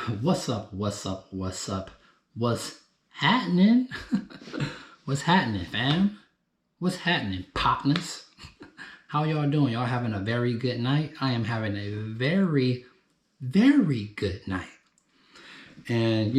What's up? What's up? What's up? What's happening? What's happening, fam? What's happening, partners? How y'all doing? Y'all having a very good night? I am having a very, very good night. And,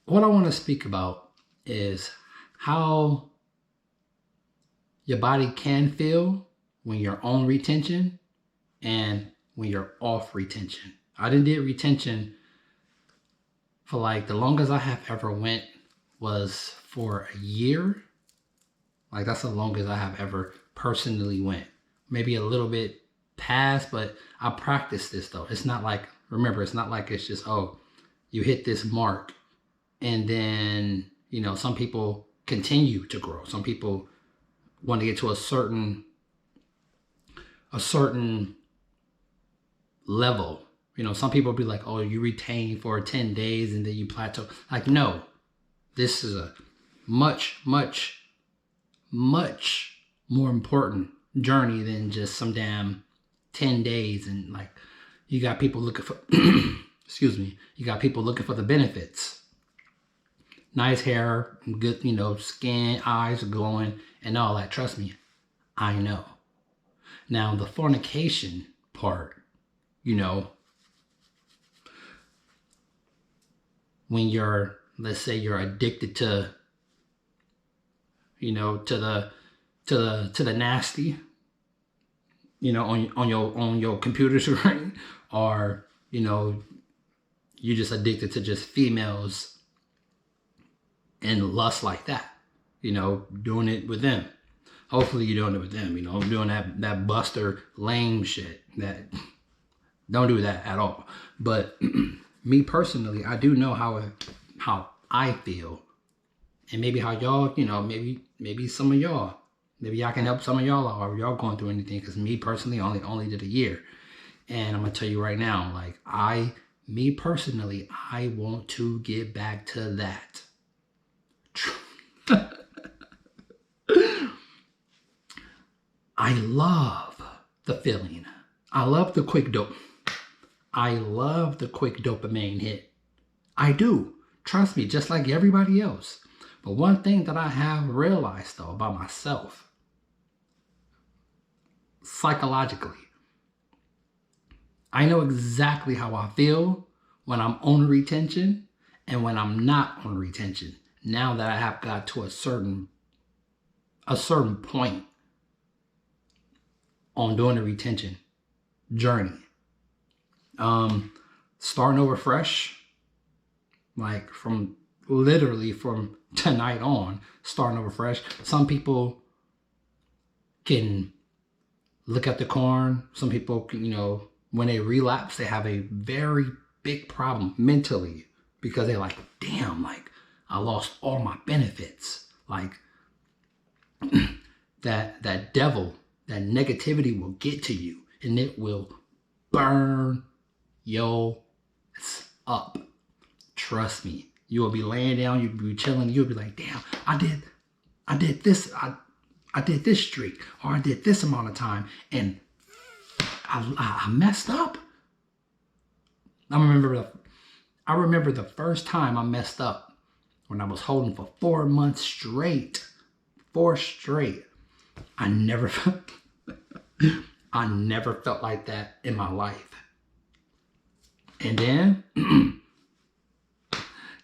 what I want to speak about is how your body can feel when you're on retention and when you're off retention. I did retention for like the longest I have ever went was for a year. Like that's the longest I have ever personally went. Maybe a little bit past, but I practiced this though. It's not like, remember, it's not like it's just, oh, you hit this mark and then, some people continue to grow. Some people want to get to a certain level. Some people be like, oh, you retain for 10 days and then you plateau. Like, no, this is a much, much, much more important journey than just some damn 10 days. And like, you got people looking for, excuse me, you got people looking for the benefits. Nice hair, good, skin, eyes are glowing and all that. Trust me, I know. Now, the fornication part, when you're, let's say you're addicted to, to the nasty, on your computer screen, or, you're just addicted to just females and lust like that, doing it with them. Hopefully you're doing it with them, doing that buster lame shit. That don't do that at all. But me personally, I do know how I feel, and maybe how y'all, maybe some of y'all, maybe I can help some of y'all out, or y'all going through anything. Because me personally, only did a year, and I'm gonna tell you right now, like me personally, I want to get back to that. I love the feeling. I love the quick dopamine hit. I do. Trust me, just like everybody else. But one thing that I have realized though about myself, psychologically, I know exactly how I feel when I'm on retention and when I'm not on retention. Now that I have got to a certain point on doing the retention journey. Starting over fresh, like from tonight on, starting over fresh. Some people can look at the corn. Some people can, when they relapse, they have a very big problem mentally because they're like, damn, like I lost all my benefits. Like that devil, that negativity will get to you and it will burn your up. Trust me. You will be laying down, you'll be chilling, you'll be like, damn, I did this, I did this streak, or I did this amount of time, and I messed up. I remember the first time I messed up when I was holding for 4 months straight. 4 straight. I never felt like that in my life. And then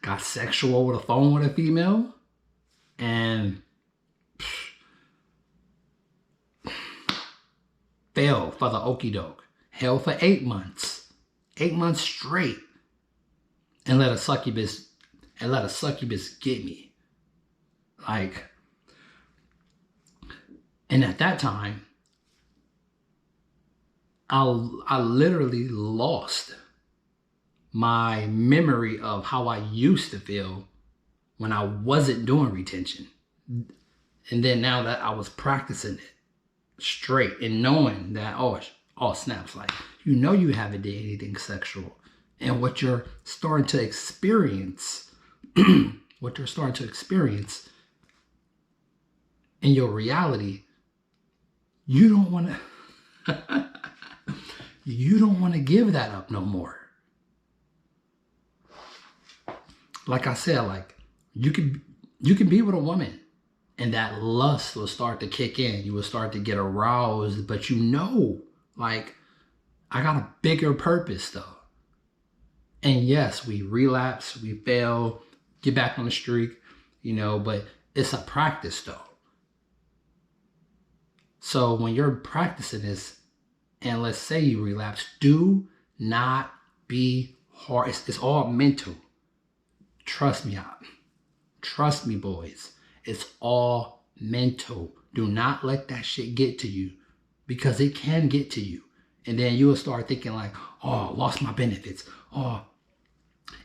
got sexual over the phone with a female and fell for the okie doke. Hell for 8 months. 8 months straight. And let a succubus get me. Like, and at that time, I literally lost my memory of how I used to feel when I wasn't doing retention. And then now that I was practicing it straight and knowing that, oh snaps, like, you haven't did anything sexual. And what you're starting to experience, in your reality, you don't want to, you don't want to give that up no more. Like I said, like you can be with a woman and that lust will start to kick in. You will start to get aroused, but like, I got a bigger purpose though. And yes, we relapse, we fail, get back on the streak, but it's a practice though. So when you're practicing this, and let's say you relapse, do not be hard. It's all mental. Trust me, boys. It's all mental. Do not let that shit get to you, because it can get to you. And then you will start thinking like, oh, lost my benefits. Oh,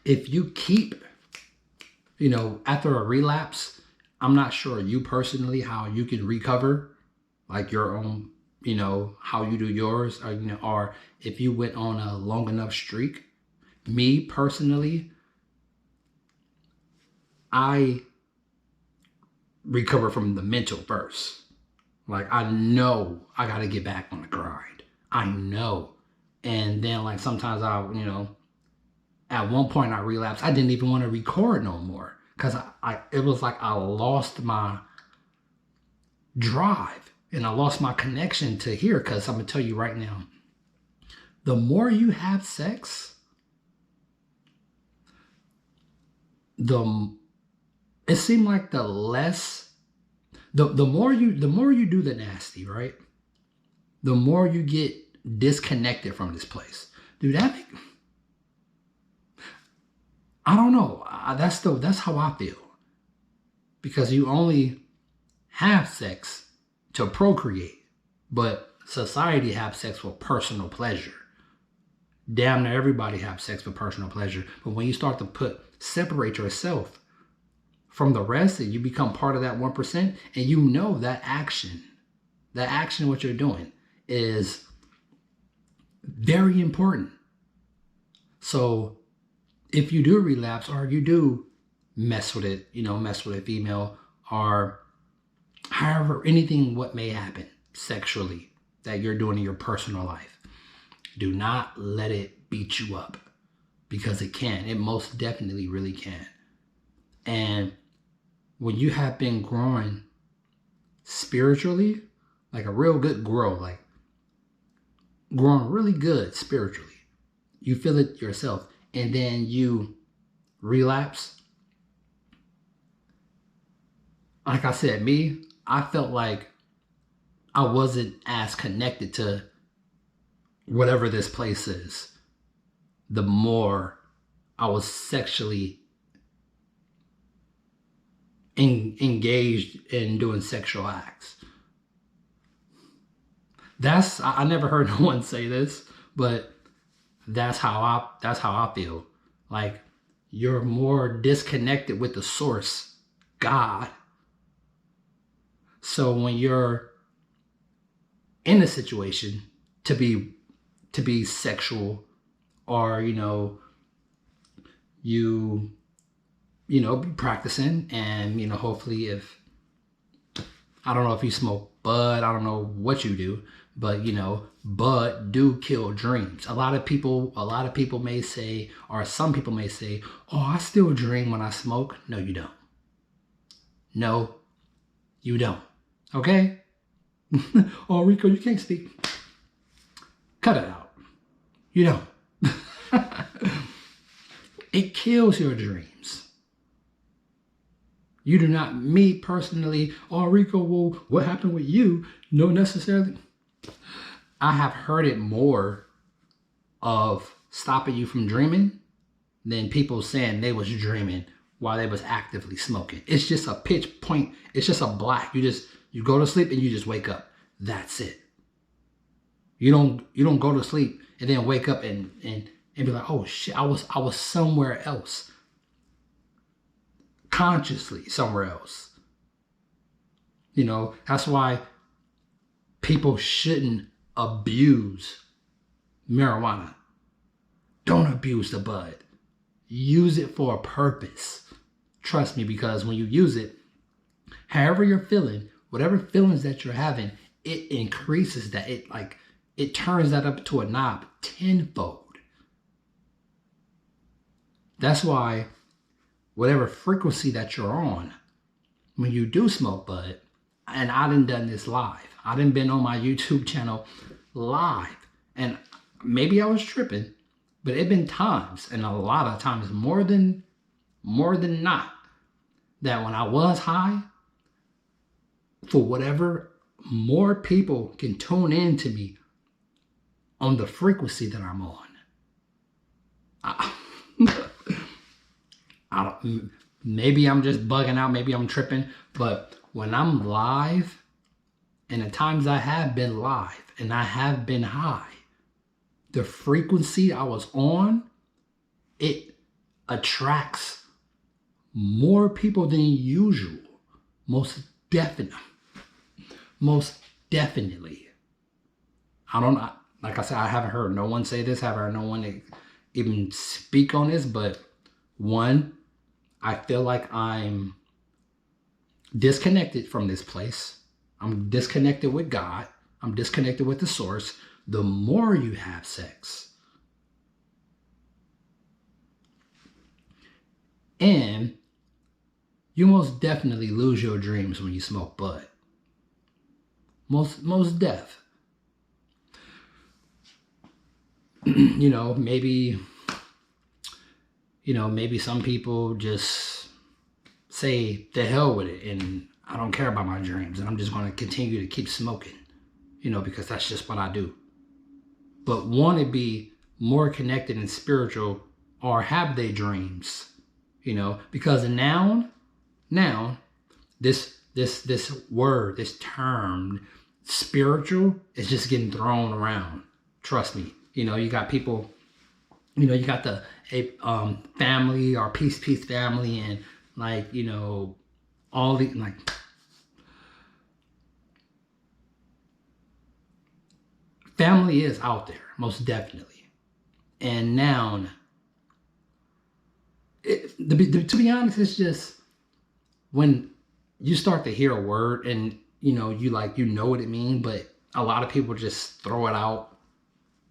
if you keep, after a relapse, I'm not sure you personally how you can recover, like your own, how you do yours, or if you went on a long enough streak. Me personally, I recover from the mental first. Like, I know I got to get back on the grind. I know. And then like sometimes at one point I relapsed. I didn't even want to record no more, because it was like I lost my drive and I lost my connection to here. Because I'm going to tell you right now, the more you have sex, it seemed like the more you do the nasty, right? The more you get disconnected from this place. Dude, I don't know. That's how I feel. Because you only have sex to procreate, but society have sex for personal pleasure. Damn near everybody have sex for personal pleasure. But when you start to separate yourself from the rest, and you become part of that 1%, and that action, what you're doing is very important. So if you do relapse, or you do mess with a female, or however, anything what may happen sexually that you're doing in your personal life, do not let it beat you up, because it can. It most definitely really can. And when you have been growing spiritually, like a real good grow, like growing really good spiritually, you feel it yourself, and then you relapse. Like I said, I felt like I wasn't as connected to whatever this place is, the more I was sexually engaged in doing sexual acts. I never heard no one say this, but that's how I feel. Like, you're more disconnected with the source, God. So when you're in a situation to be sexual, or you be practicing, and hopefully, if I don't know if you smoke bud, I don't know what you do, but bud do kill dreams. A lot of people may say, or some people may say, oh, I still dream when I smoke. No, you don't. No, you don't. Okay? Oh, Rico, you can't speak. Cut it out. You don't. It kills your dreams. You do not, me personally, oh, Rico, well, what happened with you? No, necessarily. I have heard it more of stopping you from dreaming than people saying they was dreaming while they was actively smoking. It's just a pitch point. It's just a black. You go to sleep and you just wake up. That's it. You don't go to sleep and then wake up and be like, oh shit, I was somewhere else. Consciously somewhere else. That's why people shouldn't abuse marijuana. Don't abuse the bud. Use it for a purpose. Trust me, because when you use it, however you're feeling, whatever feelings that you're having, it increases that. It it turns that up to a knob tenfold. That's why whatever frequency that you're on, when you do smoke bud, and I done this live. I done been on my YouTube channel live, and maybe I was tripping, but it been times, and a lot of times, more than not, that when I was high, for whatever, more people can tune in to me on the frequency that I'm on. I don't, maybe I'm just bugging out, maybe I'm tripping, but when I'm live, and the times I have been live and I have been high, the frequency I was on, it attracts more people than usual. Most definitely. I don't know. Like I said, I haven't heard no one say this, haven't heard no one even speak on this, but one, I feel like I'm disconnected from this place. I'm disconnected with God. I'm disconnected with the source. The more you have sex, and you most definitely lose your dreams when you smoke bud. Most def. Maybe some people just say the hell with it, and I don't care about my dreams, and I'm just going to continue to keep smoking, because that's just what I do. But want to be more connected and spiritual, or have they dreams, because now this word, this term, spiritual, is just getting thrown around. Trust me. You got people, you got the family, or peace family, and all the family is out there, most definitely. And now, to be honest, it's just when you start to hear a word and you know what it means, but a lot of people just throw it out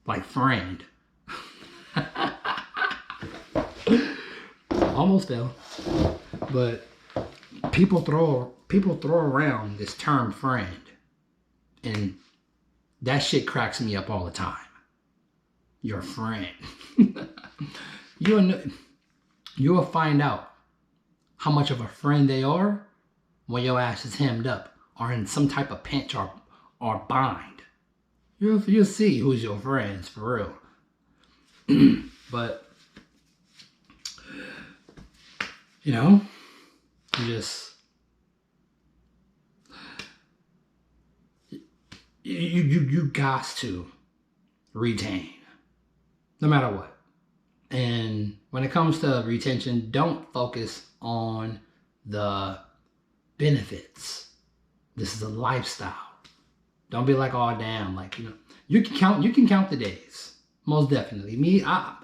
like friend. Almost fell. But people throw around this term friend, and that shit cracks me up all the time. Your friend. You'll find out how much of a friend they are when your ass is hemmed up or in some type of pinch or bind. You'll see who's your friends for real. But you just you got to retain no matter what. And when it comes to retention, don't focus on the benefits. This is a lifestyle. Don't be like, oh damn, you can count the days. Most definitely. Me, I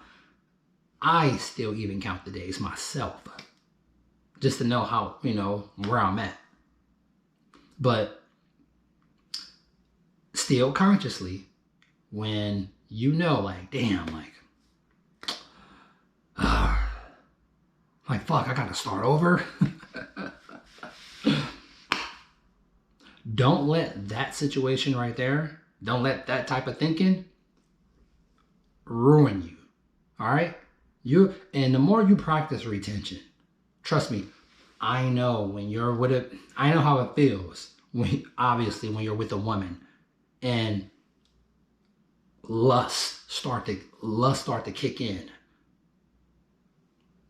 still even count the days myself, just to know how, where I'm at. But still consciously, when damn, fuck, I gotta start over. Don't let that situation right there, don't let that type of thinking ruin you. All right? And the more you practice retention, trust me, I know when you're with I know how it feels when you're with a woman and lust start to kick in.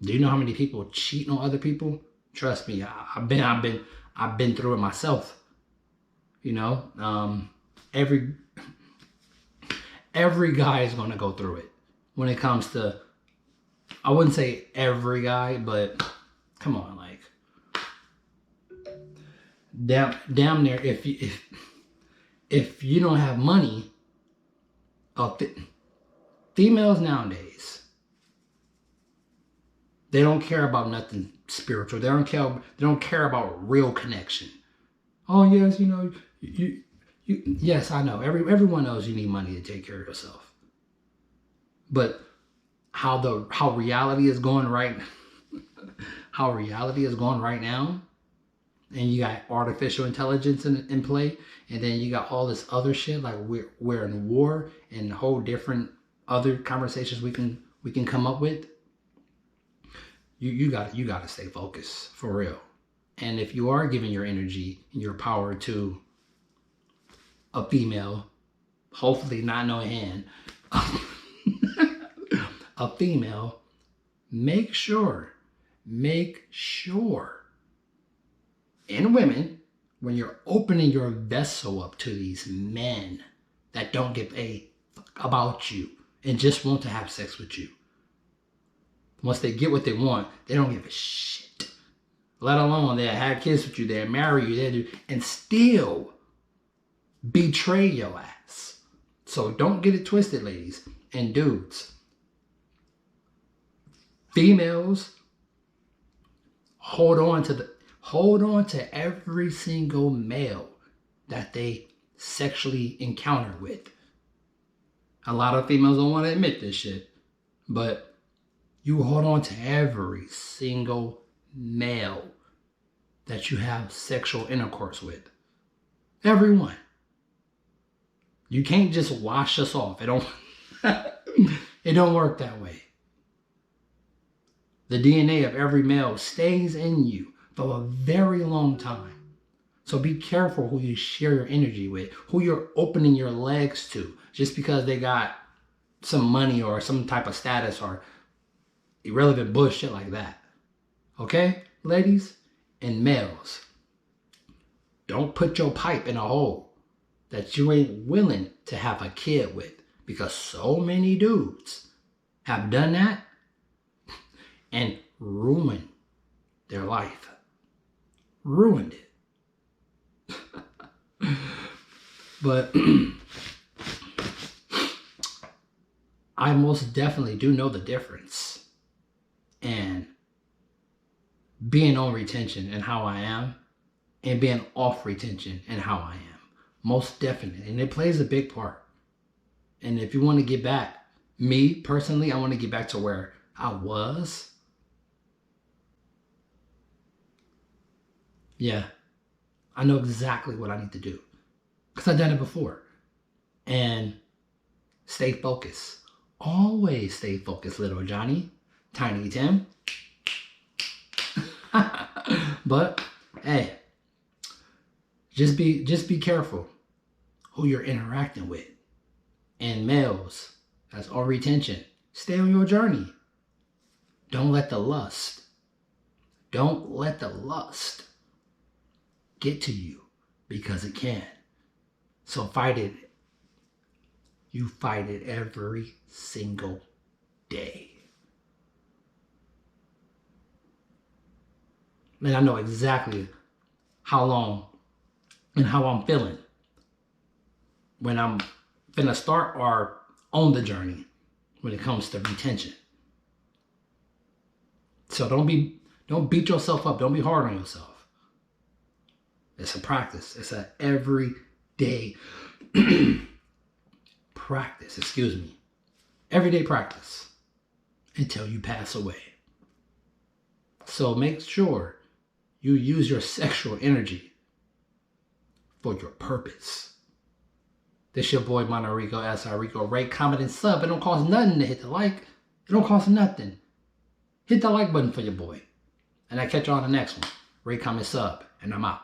Do you know how many people cheat on other people? Trust me, I've been through it myself. Every guy is gonna go through it. When it comes to, I wouldn't say every guy, but come on, damn near. If you don't have money, females nowadays, they don't care about nothing spiritual. They don't care about real connection. Oh yes, Yes, I know. Everyone knows you need money to take care of yourself. But how reality is going right how reality is going right now, and you got artificial intelligence in play, and then you got all this other shit like we're in war, and whole different other conversations we can come up with. You got to stay focused for real. And if you are giving your energy and your power to a female, hopefully not no hand, a female, make sure, and women, when you're opening your vessel up to these men that don't give a fuck about you and just want to have sex with you. Once they get what they want, they don't give a shit. Let alone they'll have kids with you, they'll marry you, and still betray your ass. So don't get it twisted, ladies and dudes. Females, hold on to every single male that they sexually encounter with. A lot of females don't want to admit this shit, but you hold on to every single male that you have sexual intercourse with. Everyone. You can't just wash us off. It don't work that way. The DNA of every male stays in you for a very long time. So be careful who you share your energy with, who you're opening your legs to, just because they got some money or some type of status or irrelevant bullshit like that. Okay, ladies and males? Don't put your pipe in a hole that you ain't willing to have a kid with, because so many dudes have done that and ruined their life. Ruined it. But I most definitely do know the difference. And being on retention and how I am, and being off retention and how I am. Most definitely. And it plays a big part. And if you want to get back, me personally, I want to get back to where I was. Yeah. I know exactly what I need to do, because I've done it before. And stay focused. Always stay focused, little Johnny. Tiny Tim. But hey, just be careful who you're interacting with. And males, that's all retention. Stay on your journey. Don't let the lust get to you, because it can. So fight it. You fight it every single day. And I know exactly how long and how I'm feeling when I'm finna start or on the journey when it comes to retention. So don't beat yourself up. Don't be hard on yourself. It's a practice. It's an everyday practice. Everyday practice until you pass away. So make sure you use your sexual energy for your purpose. This your boy Monterico, S.R. Rico. Rate, comment, and sub. It don't cost nothing to hit the like. It don't cost nothing. Hit the like button for your boy. And I catch you on the next one. Rate, comment, sub. And I'm out.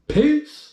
Peace.